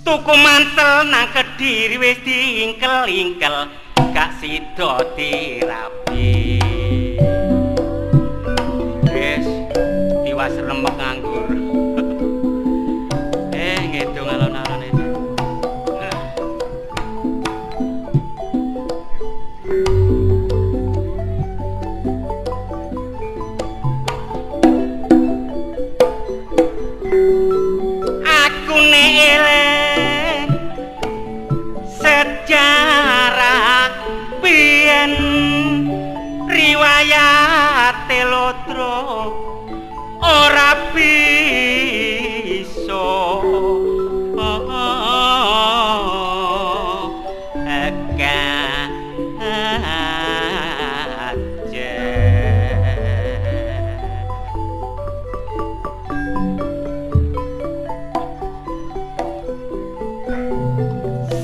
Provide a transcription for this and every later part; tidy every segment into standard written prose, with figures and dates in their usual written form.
tuku mantel nang Kediri wis diingkel-ingkel gak sida dirapi wis tiwas remek nganggur ngedong alon-alon itu aku eling sejarah biyen riwayat telotro ora bisa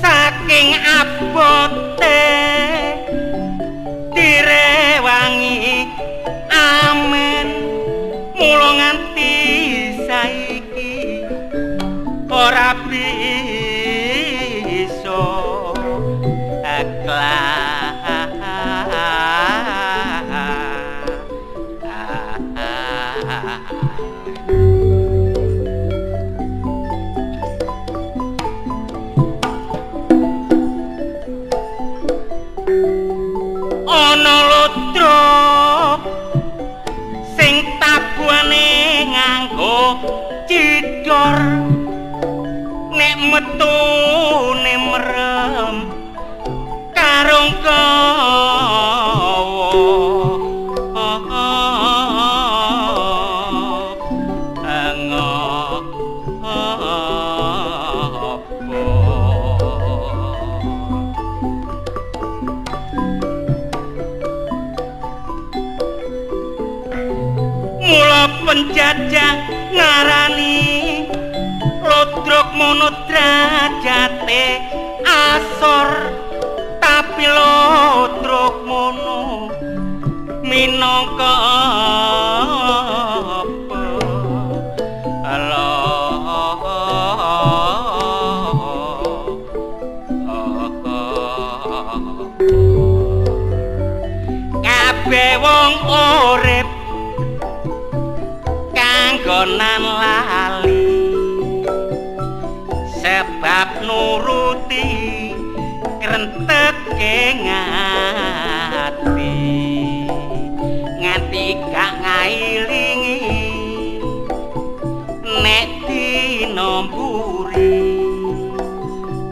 saking abote direwangi amen mula nganti saiki ora bisa ana lutro sing tabuhane nganggo cidor nek metune merem karung mula penjajah ngarani lodrok mono derajate asor tapi lodrok mono minangka kabeh wong urip kanggonan lali sebab nuruti krenteke ngati nganti gak ngailingi nek dinomburi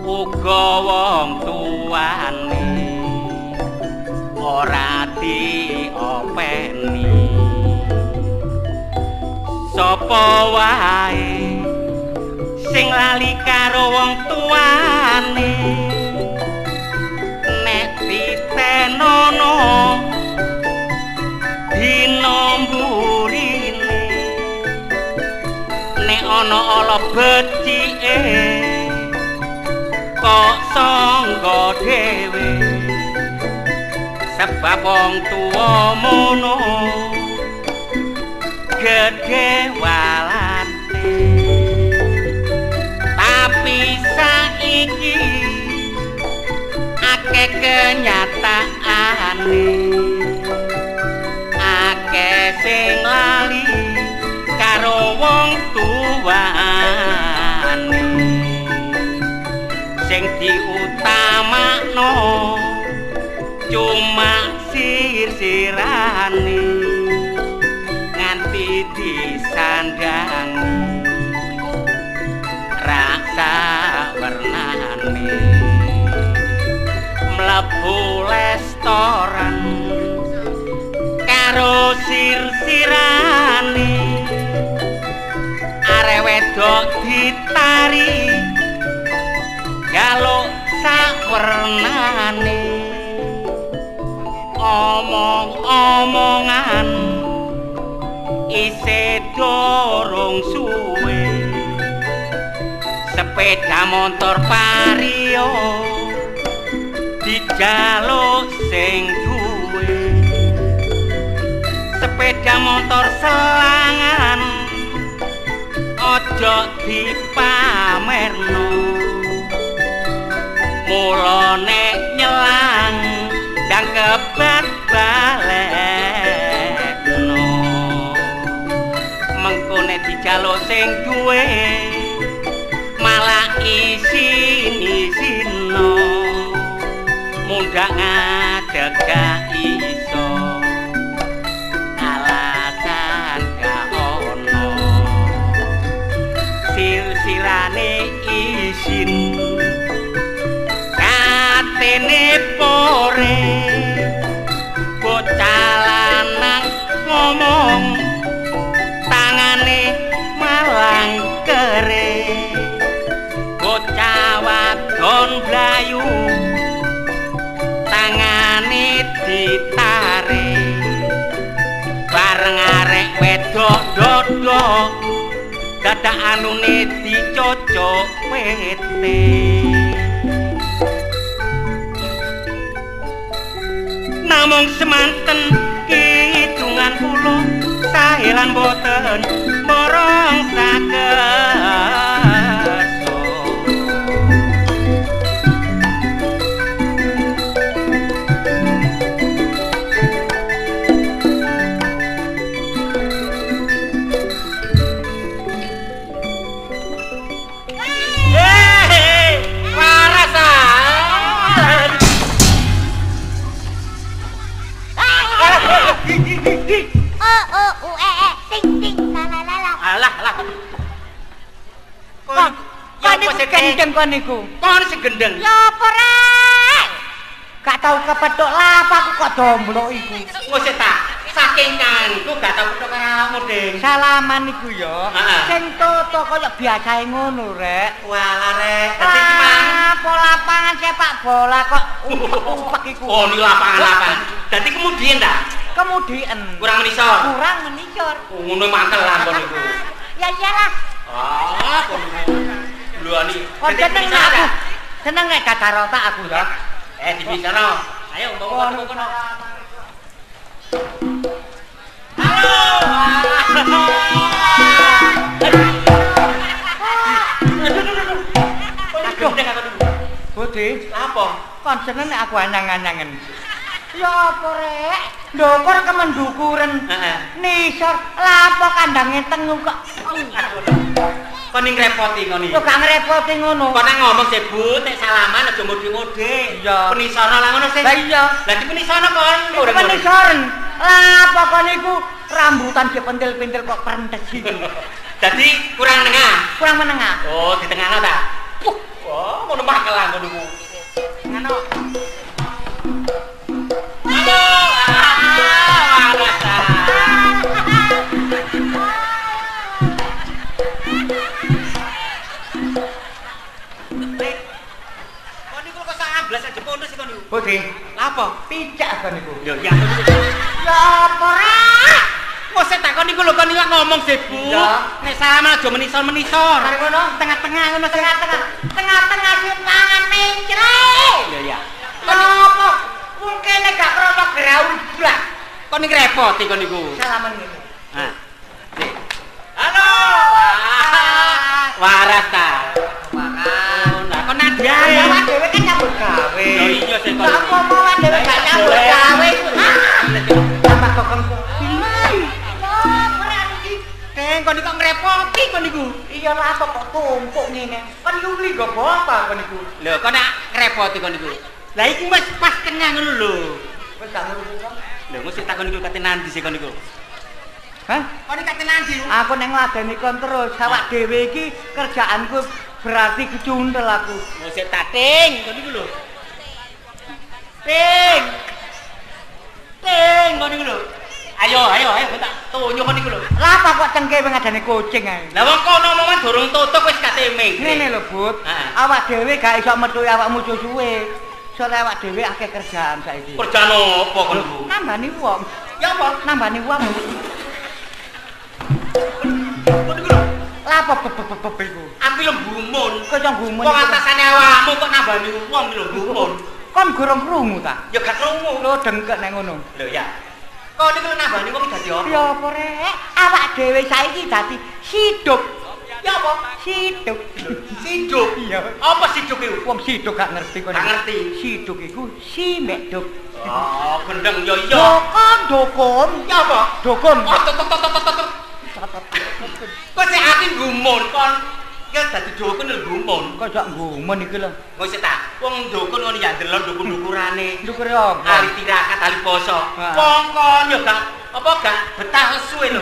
uga wong tuane ora diopeni sapa wae sing lali karo wong tuane nek ditenono dinomburine nek ana ala becike kok sangga dhewe sebab wong tuwa mono gede walate tapi saiki akeh kenyataane akeh sing lali karo wong tuwane sing diutamakno cuma sir-sirane nganti disandangi rasa wernane mlebu restoran karo sir-sirane arek wedok ditari galuk sakwernane omong-omongan isih dorong suwe sepeda motor vario dijaluk sing duwe sepeda motor selangan ojo dipamerno mula nek nyelang ndang kebat balekno mengko nek dijaluk sing duwe malah isin-isino mundak ngadeg gak iso alasan gak ono silsilane isin katene pore bocah lanang ngomong tangane malang kere bocah wadon blayu tangane ditarik bareng arek wedok dodok dadak anune dicocok wete namung semanten hitungan kula sahelan boten borong sakeso Gendeng kon niku. Kon segendeng. Ya apa rek? Gak tau kepethuk lapa aku kok domblok iku. Wis ta, saking kanku gak tau kepethuk karo awakmu, Ding. Salaman iku ya. Sing toto kaya biasae ngono, Rek. Walah, Rek. Dadi ki mang lapangan sepak bola kok umpek iku. Oh, ni lapangan-lapangan. Dadi kemudian ta? Kemudian. Kurang menisor. Kurang menisor. Oh, ngono mantel lah kon niku. Ya iyalah. Ah, kon niku. Lho ani. Kok seneng aku. Seneng nek dadar otak aku ya. Dibicara. Ayo bawa kono. Halo. Budi, apa? kon seneng nek aku anyang-anyangen. Ya apa rek? Ndokor kemendukuren. Nisor lapo kandange tengu kok. Kon ning repoti kon iki. Yo gak ngrepoti ngono. Kon nang ngomong sih Bu, nek salaman aja ngode-ngode. Iya. Penisana lah ngono sih. Lah iya. Lah di penisana kon. Penisoren. Lapo kon iku rambutan dipentil-pentil kok prentes iki. Dadi kurang nengah. Kurang menengah. Oh, di tengahno ta? Oh, ngono makelan kon niku. Ngono. Halo. Warasa. Kon niku kok sak 11 aja pondok sih kon niku. Budi, Apa? picak kon niku. Yo ya. Ya apa rek? Mosok tak kon niku lho kon niku ngomong sih Bu. Iya. Nek salaman aja menisor-menisor. Kare ngono, tengah-tengah ngono, tengah-tengah. Tengah-tengah sing pangan mencre. Iya ya. Apa? Mungkin nek gak krono graul blas. Kon niku repot kon niku. Salaman ngene. Nah. Halo. Waras ta. Waras. Nah, kon nang Ya, dia. awak dhewe kan nyambut gawe. Yo iya sih kon. Lah apa awak dhewe gak nyambut gawe. Tambah kokon. Deng kon niku ngrepoti kon niku. Iya lah apa kok tumpuk ngene. Kan yuli go apa kon niku. Lho, kon nak ngrepoti kon niku. Lah iki wis pas kenyang ngono lho. Wis gak ngurusi kok. Lho, mesti takon niku kate nandi sih kon niku. Hah? Kon iki kate nandi. Aku neng ngladeni kon terus. Awak dhewe iki kerjaanku berarti kecundel aku. Mesti tating kon niku lho. Ting. Ting kon niku lho. Ayo tak tunjuk kon niku lho. Lah apa kok cengke ngadani kucing ae. Lah wong kono momen durung tutup wis kate ming. Ngene lho, Bud. Heeh. Awak dhewe gak iso metu awakmu suwe. Soale awak dhewe akeh kerjaan saiki. Kerjaan opo kon niku? Nambani wong. Ya apa? Nambani wong. Kon niku lho. Lah apa bebek iku? Ambil gumun. Kok iso gumun. Wong atasane awakmu kok nambani wong lho gumun. Kon gorong krungu ta? Ya gak krungu. Lho dengkek nek ngono. Lho ya. Kok niku nambani wong dadi apa? Ya apa rek? Awak dhewe saiki dadi hidup. Ya apa? Siduk. Siduk. Iya. Apa siduk iku? Wong siduk gak ngerti kok. Gak ngerti. Siduk iku si mbek duk. Oh, gendeng ya iya. Dokon. Ya apa? Dokon. Oh, kok sik ati gumun kon. Ya dadi dukun lho gumun. Kok jak gumun iki lho. Kok sik tak. Wong dukun ngono ya ndelok dukun-dukurane. Dukure apa? Ali tirakat, ali poso. Wong ya gak betah suwe lho.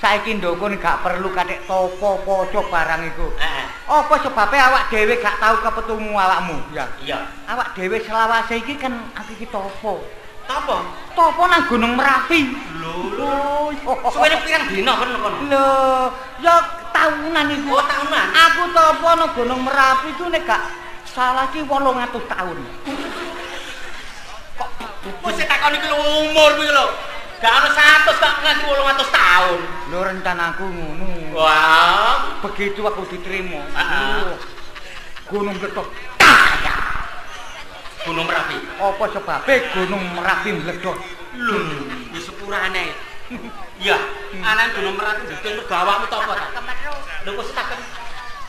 Saiki ndukun gak perlu katik topo pocok barang iku. Heeh. Apa sebabe awak dhewe gak tau kepetungu awakmu? Ya. Iya. Awak dhewe selawase iki kan iki topo. Apa? Topo nang Gunung Merapi. Lho. Suwene pirang dina kono? Lho, ya tahunan iku. Oh, tahunan. Aku topo nang Gunung Merapi iku nek gak salah ki 800 tahun. Kok sik takon iki lho umur kuwi lho. Gak ono 100 gak nganti 800 tahun. Lho rencanaku ngono. Wah, Begitu aku diterima. Heeh. Gunung Meletus. Gunung Merapi. Apa sebabe Gunung Merapi meledos? Lho, wis sepurane. Iya, anak Gunung Merapi meledos mergo awakmu to apa ta? Lho kok setakon.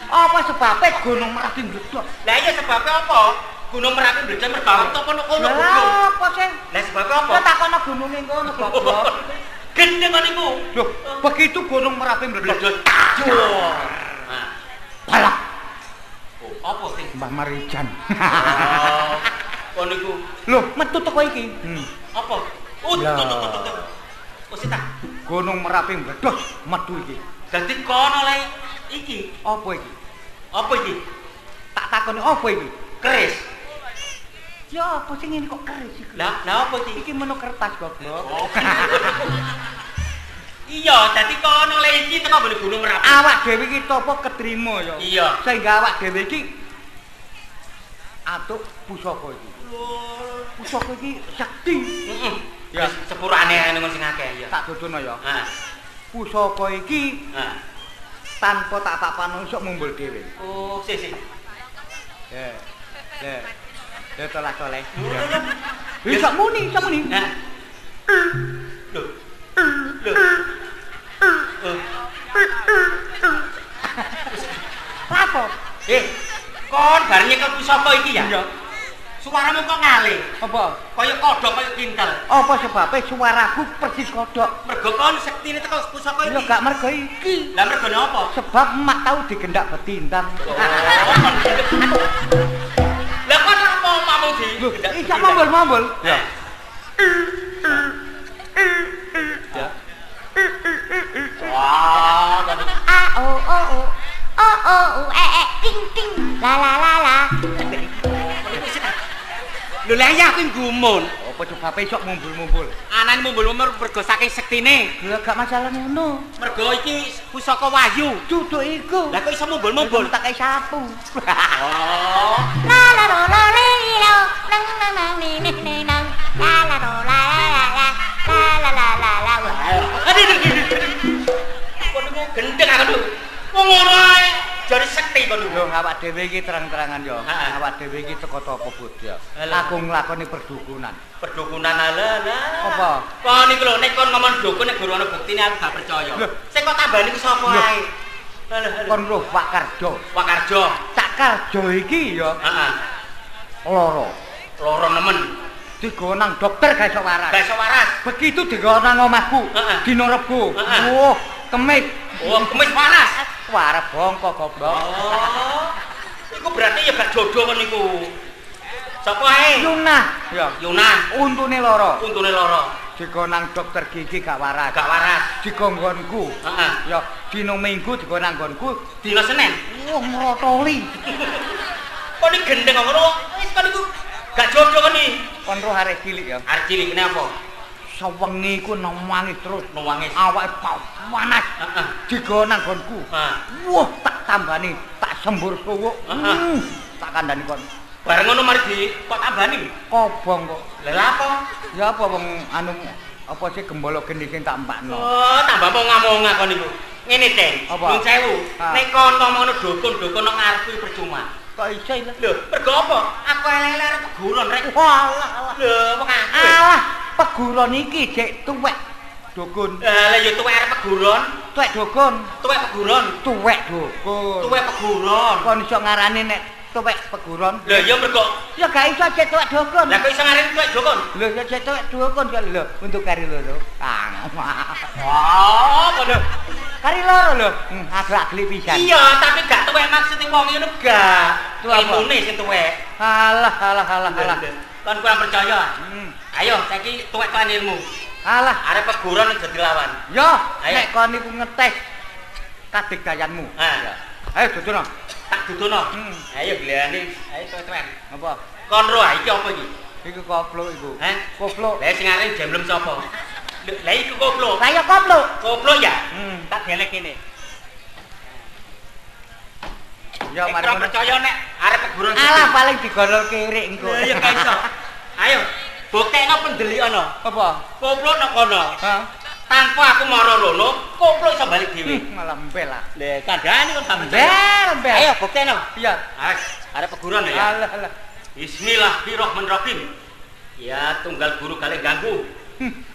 Apa sebabe Gunung Merapi meledos? Lah iya sebabnya apa? Gunung Merapi meledos mergo awakmu to apa kono Lah goblok. apa sih? Lah sebabnya apa? Kok takono gununge ngono goblok. Gendeng niku. Loh, begitu Gunung Merapi meledos. Meledos. Jor. Nah, Balak oh, apa sih? Mbah Marijan. Oh, kok niku. Loh, metu teko iki. Apa? Lah. Tuh. Oh, sita. Gunung Merapi meledos metu iki. Dadi kono le iki. Apa iki? Apa iki? Tak takoni apa iki? Keris. Ya apa sing ngene kok keris iki? Lah apa iki? Iki meno kertas goblok. Oh. Iya, dadi kono le iki teko mbene Gunung Merapi. Awak dhewe iki topo ketrima ya. Iya. Sehingga awak dhewe iki atuk pusaka iki. Pusaka iki sakti. Heeh. Ya. Sepurane ngono sing akeh ya. Tak dodono ya. Heeh. Pusaka iki Heeh. tanpa tak papano iso mumbul dhewe. Oh, sih. Ya. Ya tolak toleh. Iso muni. Nah. Loh. Apa? Kon bar nyekel pusaka iki ya? Iya. Suaramu kok ngalih. Apa? Kaya kodhok kaya kintal. Apa sebabe suaraku persis kodhok? Mergo kon sektine teko pusaka Ya iki. gak mergo iki. Lah mergone apa? Sebab emak tau digendak betintang. Lah kon apa omamu di? Isak mambul. Ya. Wah, tadi. Ting ting la la la la. Lho lah ya aku gumun. Apa sebabe iso mumbul-mumbul? Anane mumbul-mumbul mergo saking sektine. Lah gak masalah ngono. Mergo iki pusaka Wahyu. Duduk iku. Lah kok iso mumbul-mumbul? Tak kei sapu. Oh. La la la la la nang nang nang ni ni ni nang la la la la la la la la la la. Aduh. Kon niku gendeng aku. Wong ngono ae. Jare sekti kon niku. Lho awak dhewe iki terang-terangan ya. Heeh. Awak dhewe iki teko apa Budya. Alah. Aku nglakoni perdukunan. Perdukunan ala. Apa? Kon niku lho nek kon ngomong dukun nek guru ana buktine aku gak percaya. Lho. Sing kok tambani ku sapa Lho. ae? Alah. Kon roh Pak Karjo. Pak Karjo. Cak Karjo iki ya Heeh. lara. Loro nemen. Digawa nang dokter gak iso waras. Gak iso waras. Begitu digawa nang omahku. Heeh. Dina Rebo. Heeh. Wah, kemis. Oh, kemis waras. Warep bongko goblok. Oh. Iku berarti ya gak jodoh kon niku. Sapa ae? Yunah. Ya. Yunah. Untune lara. Untune loro. Digawa nang dokter gigi gak waras. Gak waras. Digonggonku. Heeh. Ya, dina Minggu digawa nang nggonku. Dina Senin. Wah, ngrotoli. Kok ni gendeng ngono? Wis kon niku gak jodoh kon ni. Kon roh arek cilik ya. Arep cilik kene apa? Sewengi ku nangis terus. Nuwangis. Awake panas. Heeh. Digawa nang nggonku. Heeh. Wah, tak tambani, tak sembur suwuk. Heeh. Tak kandhani kon. Bareng ngono mari di kok tambani. Kobong kok. Lah apa? Ya apa wong anu apa sih gembala geni sing tak empakno. Oh, tambah mau ngamong kon niku. Ngene, Ten. Apa? Nun sewu. Ah. Nek kon ngono dukun-dukun nang ngarepku percuma. Kok iso lho? Lho, mergo apa? Aku elek-elek arep keguron rek. Walah, Lho, wong aku. alah, peguron iki jek tuwek. Dukun. Lah ya tuwek arep peguron. Tuwek dukun. Tuwek peguron. Tuwek dukun. Tuwek peguron. Kon iso ngarani nek tuwek peguron. Lah ya mergo Ya gak iso cek tuwek dukun. lah kok iso ngarani tuwek dukun? Lho ya cek tuwek dukun kok lho untuk kari loro. Oh, padha. Kari loro lho. Agak-agli pisan. Iya, tapi gak tuwek maksude wong ngono gak. Tuwek apa? Ilmune sing tuwek. Alah. Kon kurang percaya. Ayo saiki tuwek kan ilmu. Alah, Arep peguron dadi lawan. yo Ayo. nek kon niku ngetes kadigdayanmu. Ah. Ayo dudono. Tak dudono. Ayo glane. Ayo tuwek-tuwek. Apa? Kon ro iki apa iki? Iku koplo iku. Hah? Koplo. Lah sing arep jemblem sapa? Lah iku koplo. Lah ya koplo. Koplo ya? Tak delek kene. Ya mari Ora percaya nek arep peguron. Alah paling digolol kirik engko. Lah ya gak iso. Ayo, buktekno pendelikana. Apa? Koplo nek kono. Hah? Tanpa aku mara rono, koplo iso balik dhewe. Malah mbel lah. Lah kandhane kon tak percaya. Mbel. Ayo buktekno. Iya. Arep peguron ya. Alah. Bismillahirrahmanirrahim. Ya tunggal guru kali ganggu.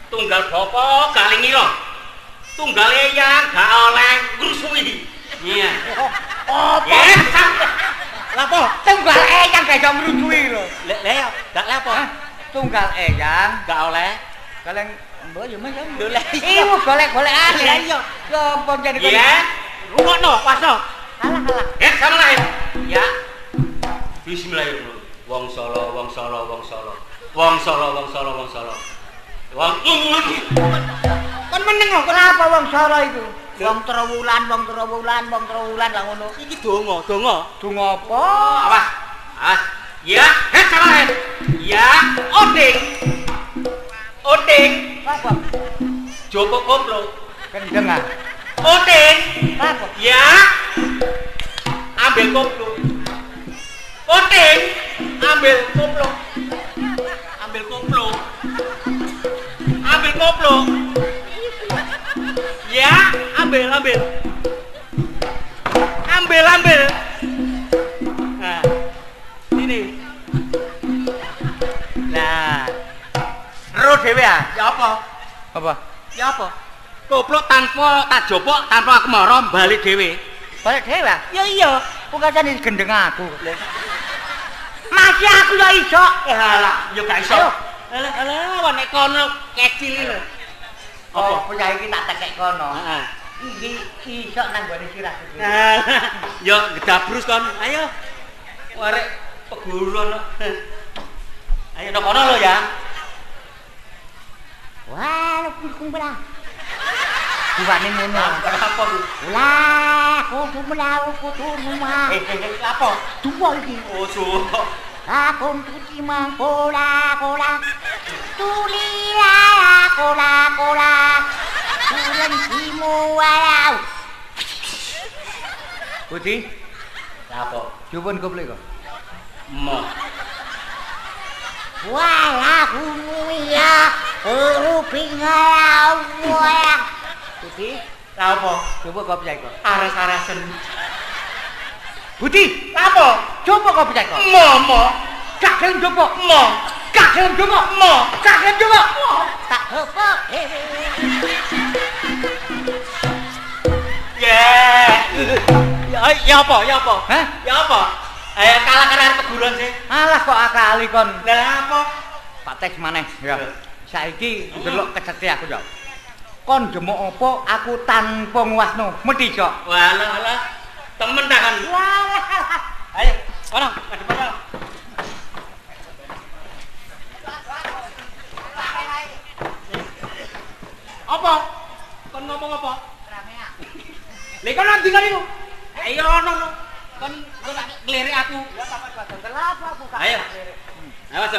Tunggal bapa kali ngira. Tunggal eyang gak oleh ngrusuhi. Iya. Apa? Lapo? Tunggal eyang gak iso mrujuki lho. Lah ya, gak lapo. Tunggal eyang Gak oleh. kaleng mbok yo men. Lho lah Iku golek-golekan. Lah iya. Ya apa jadi kok. Iya. Rungokno, paso. Alah. Sama lain. Ya. Bismillahirrahmanirrahim. Wong Solo. Kon meneng kok kenapa wong Solo iku? Wong Trowulan lah ngono. Iki donga. Donga apa? Awas. Ya, sama lain. Ya, oding. Apa? Joko koplo. Kendeng ah. Oding. Apa? Ya. Ambil koplo. Oding. Ambil koplo. Ya, ambil. Nah, ini. Nah. Ro dhewe ah. Ya apa? Apa? Ya apa? Koplo tanpa tak jopok, tanpa aku mara balik dhewe. Balik dhewe ah? Ya iya. Pungkasane gendeng aku. Masih aku ya iso. Alah, ya gak iso. Ayo. Alah, nek kono kecil lho. Apa ya iki tak tekek kono. Heeh. Iki iso nang gone sirah. Ya gedabrus kon. Ayo. Arek peguron. Ayo nang kono lho ya. Wah, kumpul-kumpulan. Buane ngono. Apa ku? Ulah, kumpul-kumpulan. Apa? Dua iki. Oh, suwo. Aku tuti mangkola. Tulila kola. Tulen simu walau. Putih, Apa? jupun koplo kok. Mo. Wala kunuya. Rupinga wala. Putih, Apa? coba kopi cai kok. Aras-arasen. Putih, Apa? coba kopi cai kok. Mo. Gak gelem coba. Mo. Gak gelem coba. Gak gelem coba. Tak apa. Ya apa? Hah? Ya apa? Kalah arek peguron sih. Alah kok akali kon. Lah apa? Pak tes maneh ya. Saiki ndelok kecete aku ya. Kon jemuk apa aku tanpa nguasno. Medhi kok. Walah. Temen ta kan? Ayo, kono, ke depan. Apa? Kon ngomong apa? Ramean. Lha kon ndi kali ku? Ayo ono. Kon ngelirik aku. Ya sampe kenapa aku Ayo. Awas,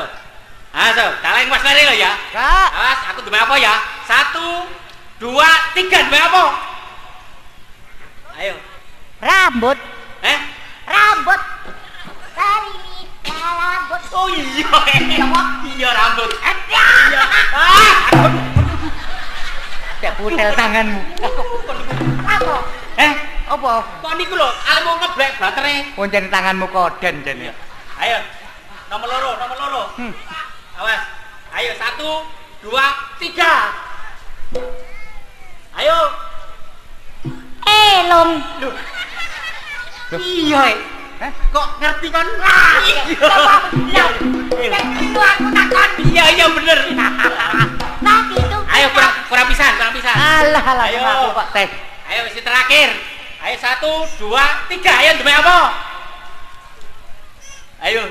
so. Kaleng Mas Lari lo ya. Kak. Awas, aku demi apa ya? 1, 2, 3 demi apa? Ayo. Rambut. Rambut. Kali ini rambut. Oh iya. Iya rambut. Ya. Iya. Cek putel tanganmu. Apa? Apa? Kok niku lho, ale mau ngeblek batere. Poncen tanganmu koden jen ya. Ayo. Nomor loro. Awas. Ayo 1, 2, 3. Ayo. Long. Lho. Iya. Kok ngerti kan? Iya. Itu aku takon. Iya bener. Nah, gitu. Ayo kurang pisan. Alah Ayo. aku kok tes. Ayo isi terakhir. Ayo 1, 2, 3. Ayo ndeme apa? Ayo.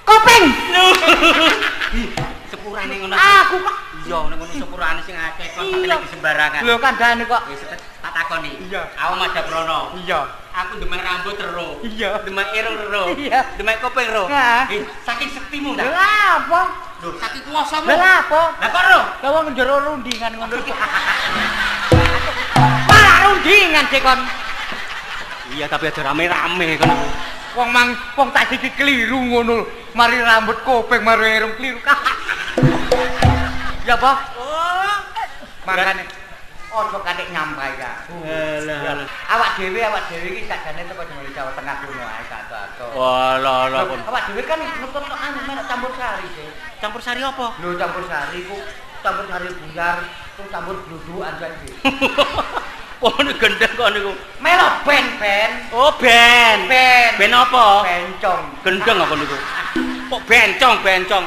Kopeng. Sepurane ngono. Aku kok Iya, ngono sepurane sing akeh kok Iya. di sembarangan. lho kandhane kok. Wis tak takoni. Iya. Aku Madhabrana. Iya. Aku demek rambut ero. Iya. Demek irung ero. Iya. Demek kuping ero. Nah. Saking sektimu ta? Lah apa? Lho, saking kuwasamu. Lah apa? Lah kok ero? Lah wong njero rundingan ngono iki. Malah rundingan sik kon. Iya, tapi aja rame-rame kan. Wong tak iki keliru ngono. Mari rambut kopeng mari irung keliru. Ya apa? Oh. Makane ojo katik nyampai ka. Alah. Awak dhewe iki sakjane teko dari Jawa Tengah kuno ae kato. Walah kon. Awak dhewe kan ngetut anu merek campur sari sih. Campur sari apa? Lho campur sari ku campur sari buyar, terus campur bludukan saiki. Oh, ini gendeng kok niku. Melo ben. Oh, ben. Ben apa? Bencong. Gendeng apa niku? Kok bencong.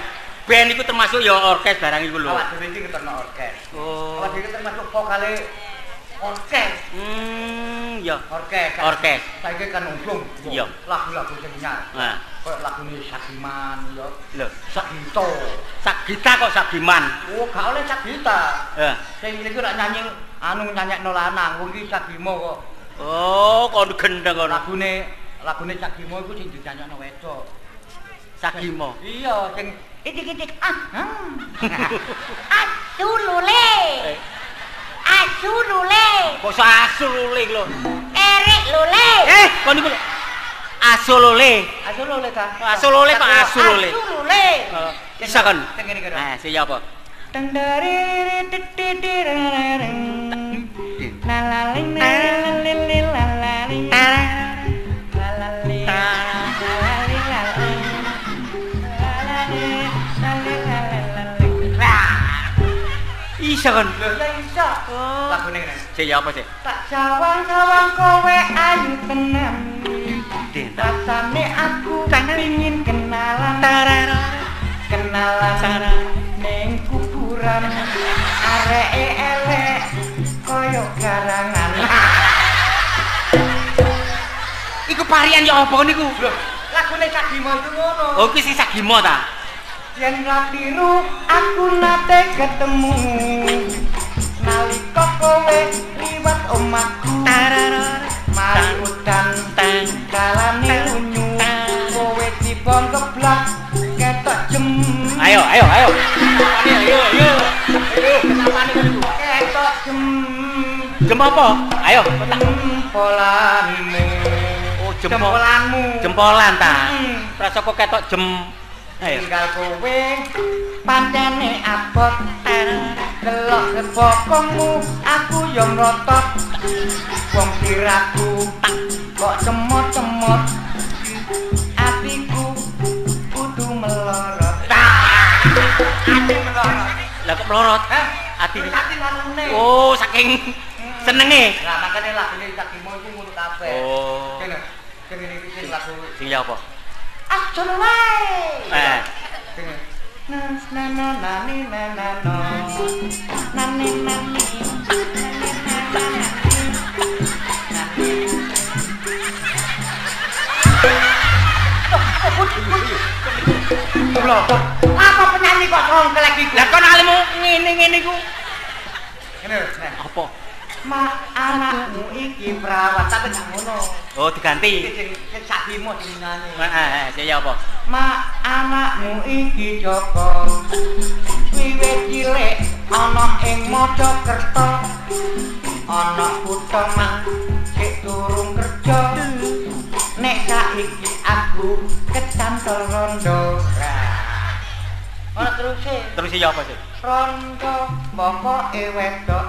Ben iku termasuk ya orkes barang iku lho. Awak dhewe iki ketokno orkes. Oh. Awak dhewe termasuk vokale orkes. Ya. Orkes. Saiki kan umum. Iya. Lagu-lagu sing nyar. Nah, Kayak lagune Sagiman ya. lho, Sagito. Sagita kok Sagiman. Oh, gak oleh Sagita. Eh. Sing niku rak nyanyekno lanang, wong iki Sagimo kok. Oh, kok gendeng kok. Lagune Sagimo iku sing dinyanyekno wedok. Sagimo. Iya, sing itik-itik Asu lule. Kok asu lule lho. Erek lule. Kok niku asu lule. Asu lule ta? Asu lule kok asu lule. Asu lule. Bisa kan? Sing ngene iki. Nah, sing apa? Tendari tititirareng. Lalaling lalaling lalaling. Lalaling. Isa kan? Lho, ya iso. Lagune ngene. Sing apa sih? Tak sawang-sawang kowe ayu tenan. Rasane aku pengin kenalan. Kenalan ning kuburan. Areke elek koyo garangan. Iku parian ya apa niku? Lho, lagune Sagimo itu ngono. Oh, kuwi sing Sagimo ta? Yen ra kliru aku nate ketemu. Nalika kowe liwat omahku. Mari udan dalane lunyu. Kowe dibong keblak ketok jem. Ayo. Ayo. Kenapa niku? Ketok jem. Jem apa? Ayo. Jempolanmu. Oh, Jempolanmu. Jempolan ta. Rasa kok ketok jem. Ayo. Tinggal kowe pancene abot. Delok sebokongmu aku yo mrotot. Wong siraku kok cemot-cemot. Atiku kudu melorot. Ati melorot. Lah kok melorot? Hah? Ati. Ati lanune. Oh, saking senenge. Lah makane lagune Sagimo iku ngono kabeh. Oh. Sing ngene iki sing lagu Sing ya apa? Asu lule. sing na na nani na na no. Nani nani. Apa penyanyi kok songkel iki? Lah kon alimu ngene iku. Ngene lho. Apa? Ma anakmu iki perawat tapi gak ngono. Oh, diganti. Sing Sagimo sing nyanyi. Sing ya apa? Ma anakmu iki Joko. Wiwit cilik ana ing Mojokerto. Ana kutha mang sik durung kerja. Nek saiki aku kecantol rondo. Ana teruse. Terus ya apa sih? Rondo pokoke wedok.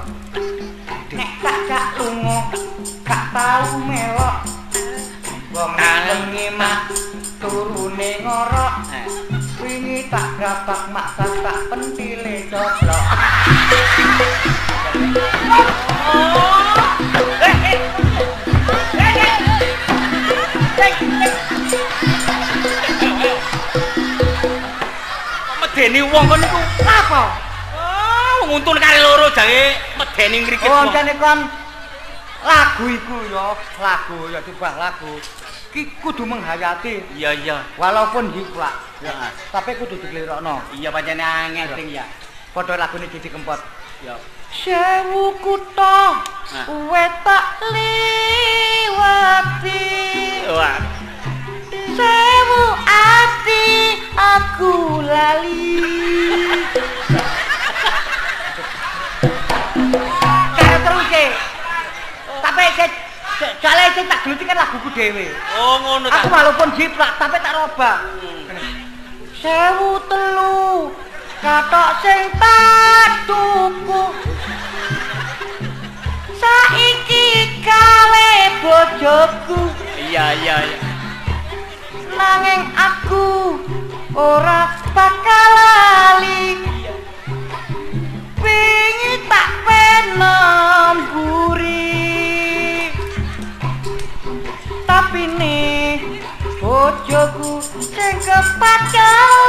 Nek tak lunga gak tau melok. Wong bengi mak turune ngorok. Wingi tak grabak mak tak pentile coplok. Medeni wong kon niku Apa? nguntun kare loro jange medeni ngrikit. Oh, jane kon lagu iku ya tibah lagu. Ki kudu menghayati. Iya. Walaupun jiplak. Ya. Tapi kudu diglirokno. Iya pancene angel ting ya. Padha lagune Didi Kempot. Ya. Sewu kutha wetak liwati. Wah. Sewu ati aku lali. Kaya terus e. Tapi jale sing tak geluti kan laguku dhewe. Oh ngono ta. Aku walaupun jiplak tapi tak robah. 1003 katok sing tak tuku. Saiki gawe bojoku. Iya. Nanging aku ora bakal lali. Wingi tak penom buri. Tapi nih bojoku sing kepadang.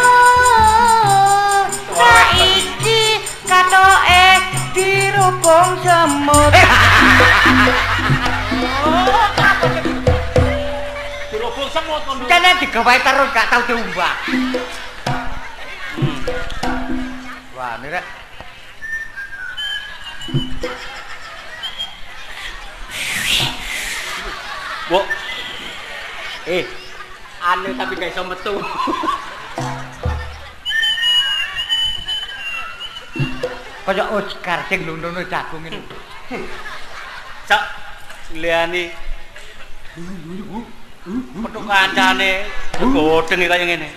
Saiki katoke dirubung semut. Dirubung semut kon. Kene digawe terus gak tau diumbah. Wah, ini rek. Wo. Anu tapi gak iso metu. Kaya Oscar sing lundono jagung ini. Sak liyane petuk kancane godheng kaya ngene.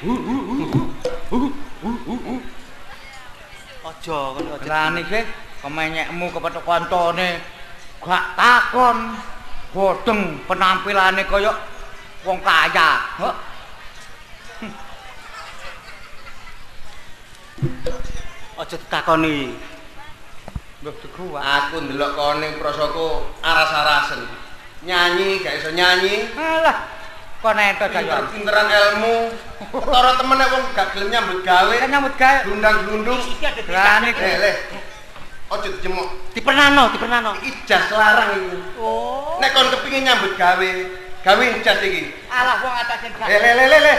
Aja kon aja. Lah niki kemenyekmu kepethuk kancane gak takon. Godheng penampilane kaya wong kaya. Heh. Aja ditakoni. Lho diku Aku ndelok kon ning prasaku aras-arasen. Nyanyi gak iso nyanyi. alah kon ento jaya. Pinteran ilmu. Ketara temene wong gak gelem nyambut gawe. Kan nyambut gawe. Glundang-glundung. Lah niki. Leh. Aja dijemuk. Dipernano. Iki jas larang iki. Oh. Nek kon kepengin nyambut gawe, gawe jas iki. Alah wong atas sing gak. Leh.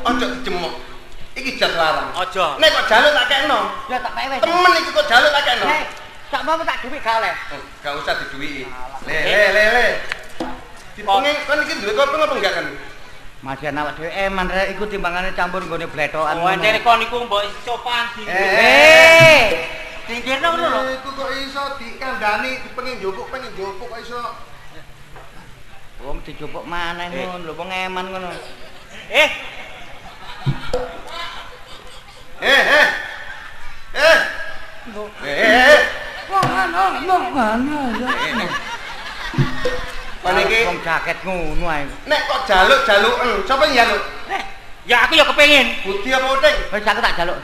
Aja dijemuk. Iki jas larang. Aja. Nek kok jaluk tak kekno. Ya tak pewe. Temen iki kok jaluk tak kekno. Hei, sak mau tak dhuwit gak oleh. Gak usah diduwiki. Leh. Dipengin kon iki duwe kopi apa enggak kan? Masih awak dhewe eman rek iku timbangane campur nggone blethokan. Oh, encene kon iku mbok sopan di. Tingkirno ngono lho. Iku kok iso dikandani dipengin njupuk kok iso. Wong dijupuk maneh ngono lho, wong eman ngono. Wong ana ya. Paniki wong jaket ngono ae. nek kok jaluk-jaluken, sapa yang jaluk? Ya aku ya kepengin. Budi apa uting? Wis aku tak jaluk.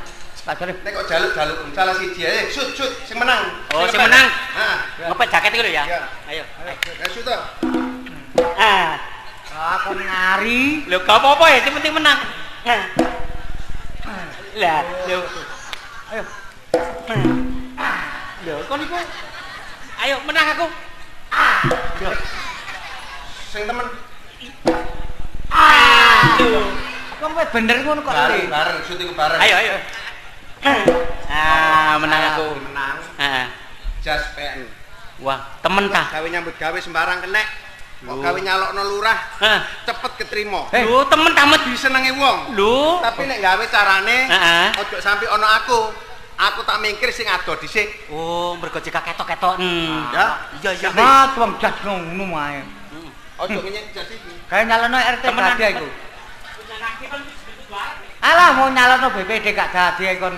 Tak jaluk. Nek kok jaluk-jaluken salah siji ae, shoot sing menang. Oh, sing menang. Heeh. Ngepet jaket iku lho ya. Iya. Ayo. Ayo shoot to. Aku ngari. Lho gak apa-apa ya, sing penting menang. Lah, lho. Ayo. Lho, kon iku. Ayo menang aku. Lho. Sing temen Lho. Kok kowe bener ngono kok. bareng shoot iku bareng. Ayo. Menang aku. Menang. Heeh. Jas PN. Wah, temen ta. Gawe nyambut gawe sembarang kenek. Kok gawe nyalokno lurah, cepet ketrima. Lho, temen tamet Disenengi wong. lho. Tapi nek gawe carane, Heeh. ojo sampe ana aku. Aku tak mingkir sing ado dhisik. Oh, mergo jika ketok-ketok. Ya. Iya. Mas wong jas ngono ae. Ojo ngenyek jas iki. Kae nyalono RT Temenan. dadi iku. Alah mau nyalono BPD gak dadi kon.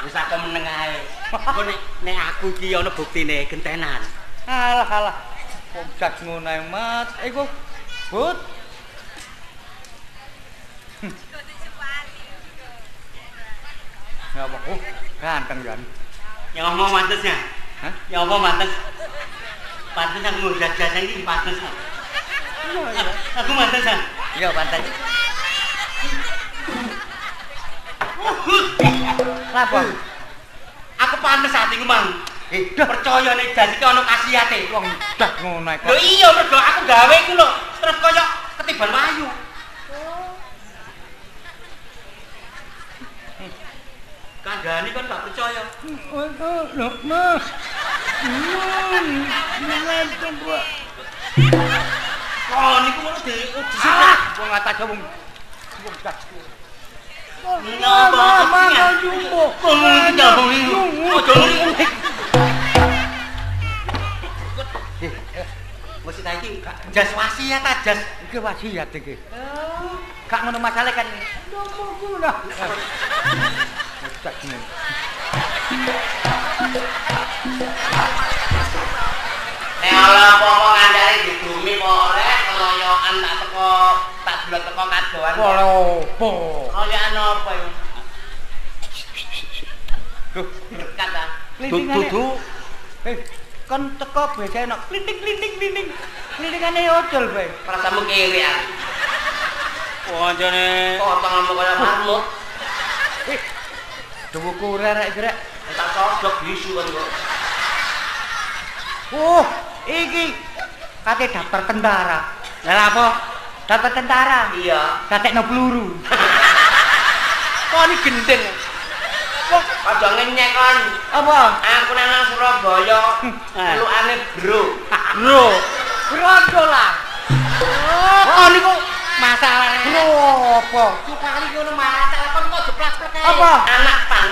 Wis aku meneng ae. Engko nek aku iki ana buktine gentenan. Alah. Wong jas ngono ae, Mas. Iku but. Ya apa? Ganteng kan. Yang ngomong mantesnya. Hah? Yang ngomong mantes. Pantes aku mau jajan iki pantes. Iya. Aku pantes. Iya, pantes. Lapo? Aku pantes atiku, Mang. Percaya nek jas iki ana khasiate. Wong dak ngono kok. Lho iya mergo aku gawe iku lho, terus koyo ketiban wayu. Kandhane kan gak percaya. Lho, Mas. Ngenten, Pak. Oh niku ngono diusir. Wong atas wong gas. Mama jumbo. Ojo ngene. Mesti ta iki jas wasiat ta jas. Iki wasiat iki. Gak ngono masalah kan. Nomorku lah. Cak ngene. Nek ala apa-apa ngandare di bumi kok rek keloyokan tak teko tak delok teko kadoan. Opo? Koyokan apa yo? Duh, Dekat ta. dudu. Kon teko biasa enak klinting. Klintingane odol bae. Prasamu kiri aku. Wancane potonganmu kaya marmut. Duwuku rek grek. Tak sodok bisu kan kok. Iki kate daftar tentara. Lah apa? Daftar tentara. Iya. Katekno peluru. Kok ini gendeng. Kok aja ngenyek kon. Apa? Aku nang Surabaya. Pelukane bro. Bro lah. Oh niku masalah. Bro apa? Kali ngono masalah kon kok jeplak-plek ae. Apa? Anak pang.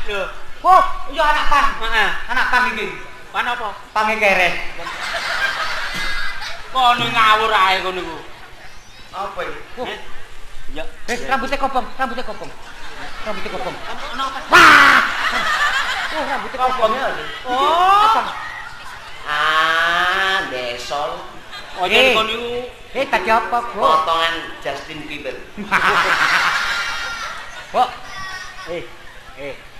Lho. Iya anak pang. Heeh. Anak pang iki. Pan apa? Pange keres. Kono ngawur ae kono niku. Apa iki? Ya. Rambutnya kopong. Kenapa? Wah! Rambutnya kopong. Oh. Desol. Oh, jadi kon niku Tadi apa, Bro? Potongan Justin Bieber. Kok?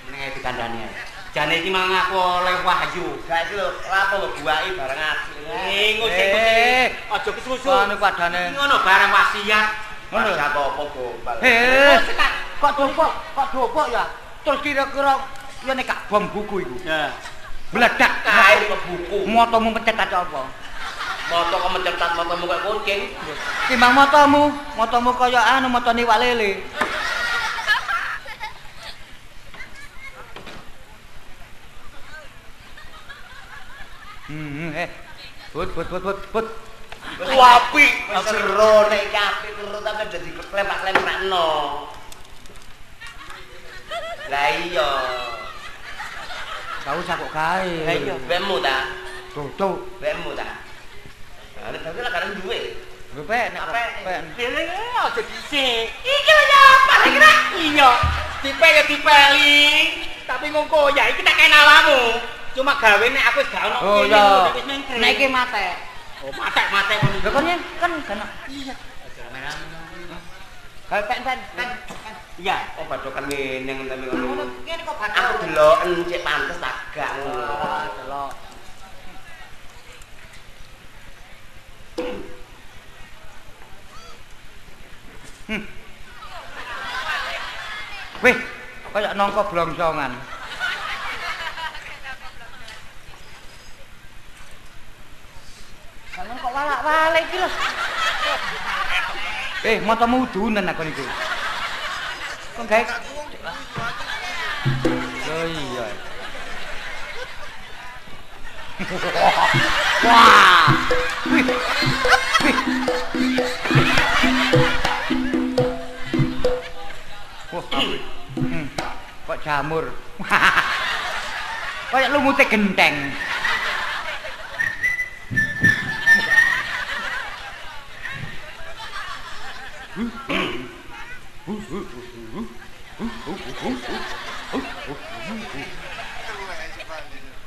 meneh dikandani ae. Jane iki mang aku oleh wahyu. Gak iki lho, lapo lho buaki bareng asli. Ngusik. Aja kesusu. Anu padane. Ngono barang wasiat. Ngono. Gak apa-apa gombal. Kok dobok ya? Terus kira-kira ya nek gak bom buku iku. Ya. Meledak Kae ke buku. motomu mencet apa? Moto kok mencetat motomu kayak kucing. Timbang motomu kaya anu motone iwak lele. Put. Wapi. Seru nek iki apik terus tapi dadi klepak-klepakno. Lah iya. Gak usah kok gawe. Lah iya. Bemu ta? Tuh. Bemu ta? Lah tapi lah kadang duwe. Bepek nek bepek. Dene aja dhisik. Iki lho apa iki nak? Iya. Dipeli. Tapi ngongko ya iki tak kena awakmu. Cuma gawe nek aku wis gak ono Oh kene, iya. wis nengkring. Nek iki mate. Oh, mate kon. Lha kon kan kena. Iya. Gawe pen. Iya. Oh badokan ngene tapi ngono. Ngene kok Aku deloken cek pantes tak gak ngono. delok. Wih, kaya nangka blongsongan. Sampeyan kok walak-walik iki lho. Motomu udunen aku niku. Kok gawe Oh iya. Wah. Wih. Wah, apik. Kok jamur. Kayak lumute genteng.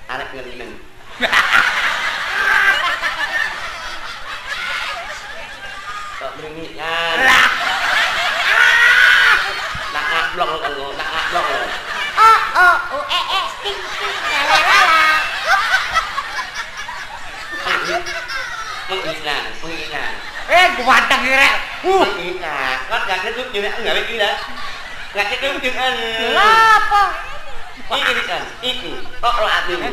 Arek ngene. Kok beringian. Tak ngablok lho, tak ngablok lho. Ting ting la la la la. ganteng rek. Kok gak ketuk jeneng gawe iki lah. Gak ketuk jeneng. Lha apa? Iki kan, iki. Tok lo atimu.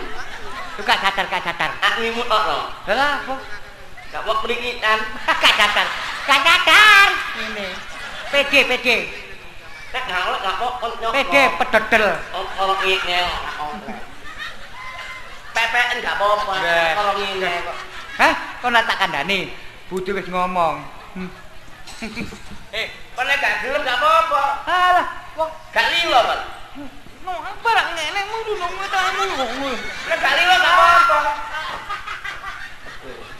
Gak sadar. Atimu tok lo. Lha apa? Gak mau perikitan. Gak sadar. Ini. PD. Nek gak mau nyok. PD pededel. Kalau iki PPN gak apa-apa. Kalau ngene kok. Hah? Kok nak tak kandhani? Bojo wis ngomong. Kon nek gak gelem gak apa-apa. Alah, wong Gak lilo, Pak. barang ngene mung dunung tamu. Nek gak lilo gak apa-apa.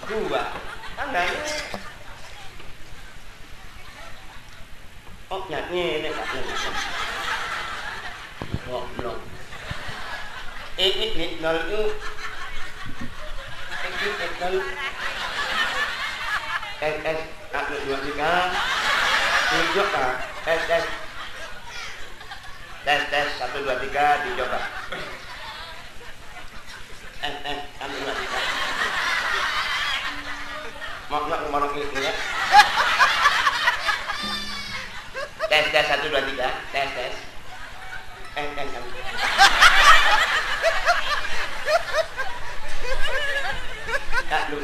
Gua. Tanggal. Oh, ngene gak lilo. Goblok. Ini nol itu. Nol. Aku 2 3. Tunjuk ah. Tes. 1 2 3 dicoba. Kami 2 3. Mau ini ya. Tes 1 2 3. Tes. Kami. Kak lu.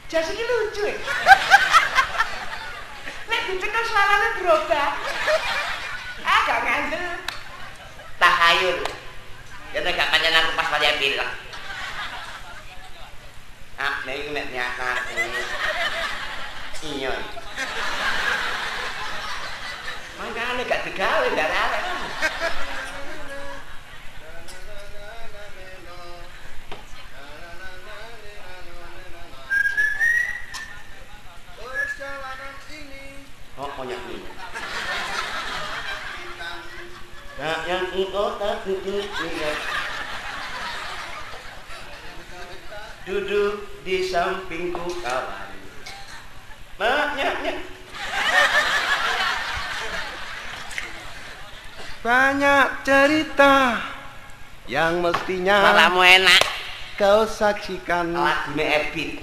Jas iki lucu ya. Nek dicekel suarane berubah. Gak ngandel. Tahayul. Ya nek gak pancen aku pas wayah bilang. Nek nyata. Iya. Mangkane gak digawe darah. Oh, banyak ini. Nah, yang kota lihat. Duduk di sampingku kawan. Banyak. Banyak cerita yang mestinya Malamu enak. kau saksikan. Lagune Ebit.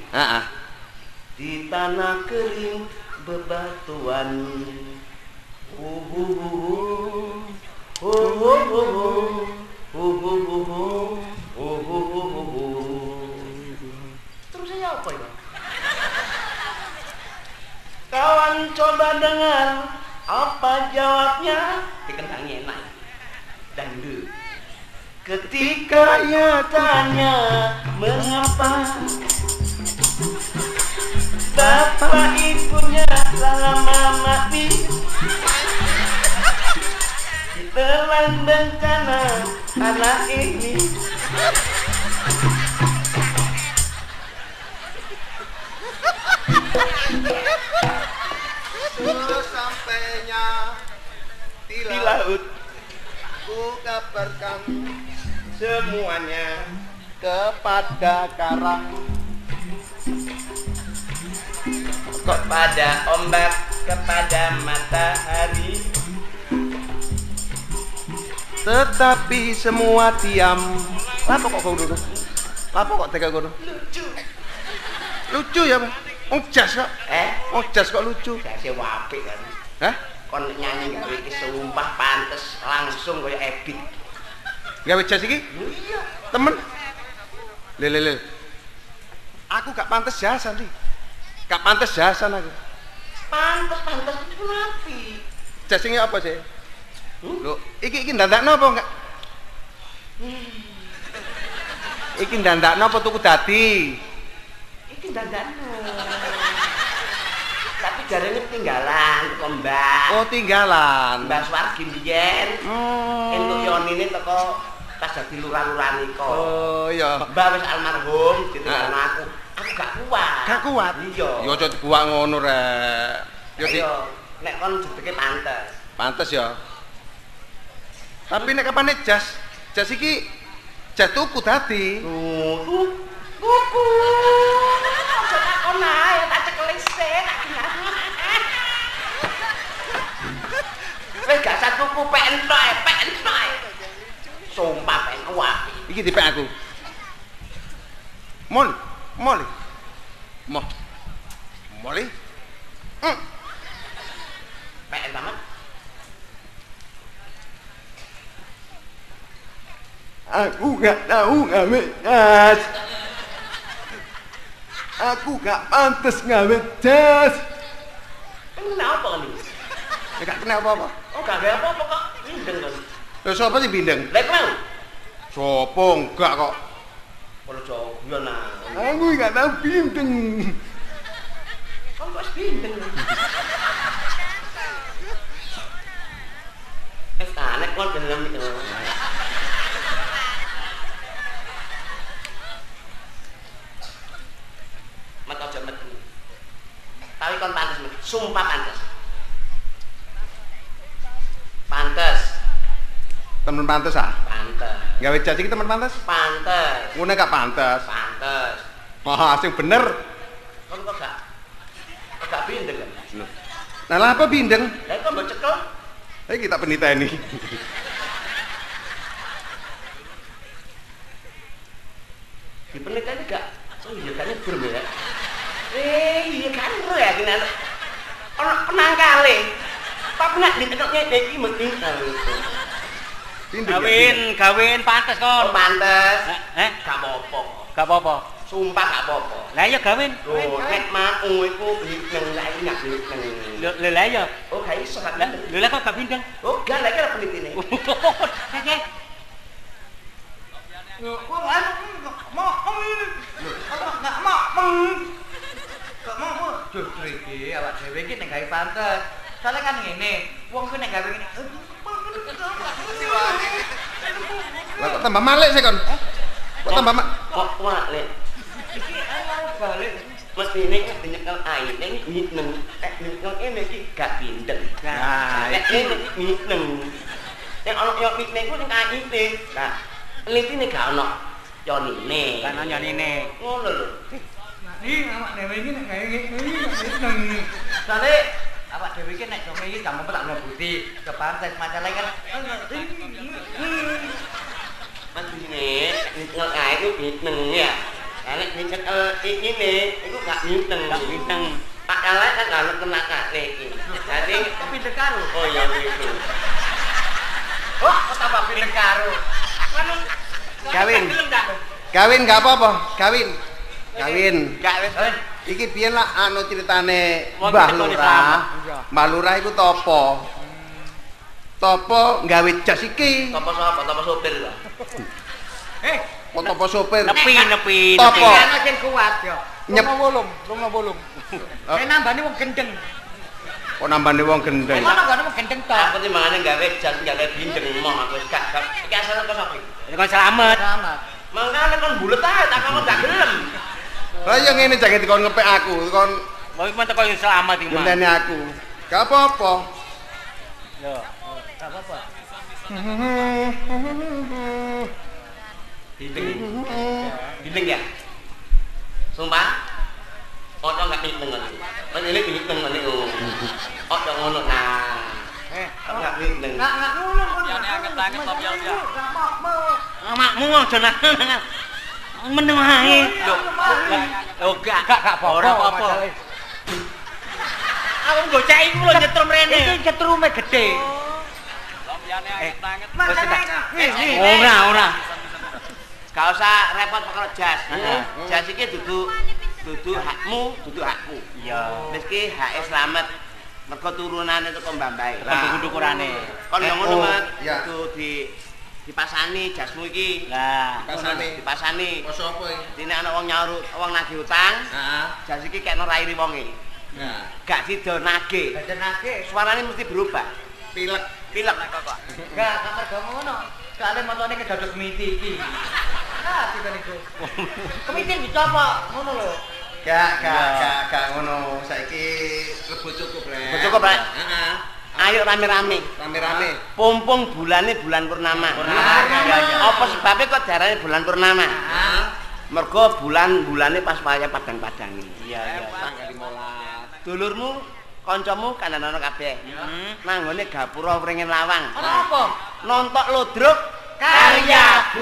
Di tanah kering bebatuan. Terus saya apa ya? Kawan coba dengar apa jawabnya. Dikentangnya enak. Dangdut. Ketika ia tanya mengapa bapak ibunya lama mati, ditelan bencana anak ini. Sesampainya di Laut ku kabarkan semuanya kepada karang, kepada ombak, kepada matahari. tetapi semua diam. Apa kok ngono? Apa kok tega ngono? Lucu ya, Bang. Jas kok. Jas kok lucu. Jase apik kan. Hah? Kon nyanyi gawe iki sumpah pantes langsung kaya Ebit. Gawe jas iki? Iya. Temen. Le. Aku gak pantes jasan nih. Gak pantes jasan aku. Pantes itu napi. Jas ini apa sih? Loh, iki ndandakno apa enggak? Iki ndandakno apa tuku dadi? Iki dandano. Tapi jarene tinggalan kok Mbak. Oh, tinggalan. Mbak Swargi mbiyen. Entuk yonine teko pas dadi lurah-lurah nika. Oh, iya. Mbak wis almarhum ditinggalno aku. Aku gak kuat. Gak kuat? Iya. Ya aja dibuak ngono rek. Yo Ayo, nek kon jedeke pantes. pantes ya. Tapi nek kapane jas? Jas iki jas tuku dadi. Tuku. Aja takon ae, tak cekel sik. Wis gak usah tuku pentok. Sumpah pentok. Iki dipek aku. Mol. Moh. Mulai. Pek tamat. Aku gak tahu ngawe jas. Aku gak pantes ngawe jas. Kenapa kan ini? Gak kena apa-apa. Oh gak ada apa-apa kok. Bindeng kan. Lho sapa sing bindeng? Lek mau. Sopo enggak kok. Kalau jauh ya nah. Aku gak tahu bindeng. Kan kok bindeng. Anek kon dalam itu. Mat aja met. Tapi kon pantes met. Sumpah pantes. Pantes. Temen pantes ah? Pantes. Gawe jas iki temen pantes? Pantes. Ngene gak pantes. Pantes. Wah, sing bener. Kon kok gak bindeng kan? Nah, lah apa bindeng? Lah kok mbok cekel? Ayo kita peniteni. Di penelitian ini gak? Oh iya kan bro ya? Iya kan bro ya gini orang penangkale tapi nak ditengoknya ini mesti Gawin pantes kon. oh pantes Gak gak apa-apa apa-apa. sumpah gak apa-apa Lah ya gawin. loh nek mau iku binteng lah ini gak binteng Lho lah ya. oh gak iso gak Lah binteng lho lah kok gak bindeng. oh gak lagi ada penelitian ini Oke. Wong anu gak mau justru iki awak dhewe iki nek gawe pantes. Soale kan ngene, wong ku nek gawe ngene. Lah kok tambah malik sih kon? Kok tambah kok wale iki anu balik mesti ini dinyekel air ini ngiteng nyekel ini iki gak bindeng Nah, nek ini ngiteng nek ana yo ngiteng ku ning kaite nah litine gak ono yonine Kan nyonine. ngono lho Nih awak dhewe iki nek gawe ngene. Soale awak dhewe iki nek jome iki gak mau tak mlebuti ke pantes masalah kan. mas ini nyekel air ku ngiteng ya nek nyekel ini iku gak ngiteng ngiteng Pak Kalai kan gak ono kena kate iki dadi Pinter karo. oh ya gitu Oh, kok tambah pinter karo. Kawin. Kawin gak apa-apa, kawin. Kawin. gak wis Iki biyen lah anu ceritane Wong Mbah ketoni Lurah. selamat. Mbah Lurah iku topo. Topo gawe jas iki. Topo sapa? Topo sopir lho. Kok topo sopir? Nepi. Topo. Ana sing kuat yo. Nyep. Rumah bolong. Kayak nambane wong gendeng. Kok nambane wong gendeng. Mana gak wong gendeng to? Aku ti mangane gawe jas gawe bindeng moh aku wis gak iki asale kok sapa iki? Ini kon selamat. Selamat. Mangkane kon bulet ae tak kamu gak gelem. Lah ya ngene jange dikon ngepek aku, kon Mau iki teko yang selamat iki, Mas. ngenteni aku. Gak apa-apa. Yo. Gak apa-apa. Bindeng ya? Sumpah. Ojo gak bindeng ngono. Kan ini bindeng ngono iku. Ojo ngono nah. Gak bindeng. Enggak ngono. Yane angkat-angkat top ya. Makmu aja nang. Meneng ae. Lho gak apa-apa. Ora apa-apa. Aku gocek iku lho nyetrum rene. Iki cetrume gede. Ora. Gak usah repot perkara jas. Jas iki dudu hakmu, dudu hakku. Iya. Wis ki hake slamet. Mergo turunane teko mbambahe. Dukur-dukurane. Kon yo ngono, Mat. Iya. Kudu dipasani jasmu iki. Lah, Dipasani. Kok sapa iki? Dene ana wong nyaur, wong nagih utang. Heeh. Jas iki kekno rairi wonge. Nah, Gak didonake. Badanake. Suarane mesti berubah. pilek. Pilek kok. Enggak mergo ngono. Soale motone kedaduk miti iki. Ah, iki niku. Kemiting dicopok ngono lho. Gak ngono. Saiki rebo cukup, Rek. Cukup, Rek. Heeh. Ayo rame-rame. Rame-rame. Pompong bulane bulan purnama. Apa sebabnya kok diarani bulan purnama? Mergo bulane pas wayah padang-padangi. iya. Tanggal 15. Dulurmu, kancamu kandhane kabeh. Nang ngone gapura wringin lawang. Ana apa? Nontok lodruk Karya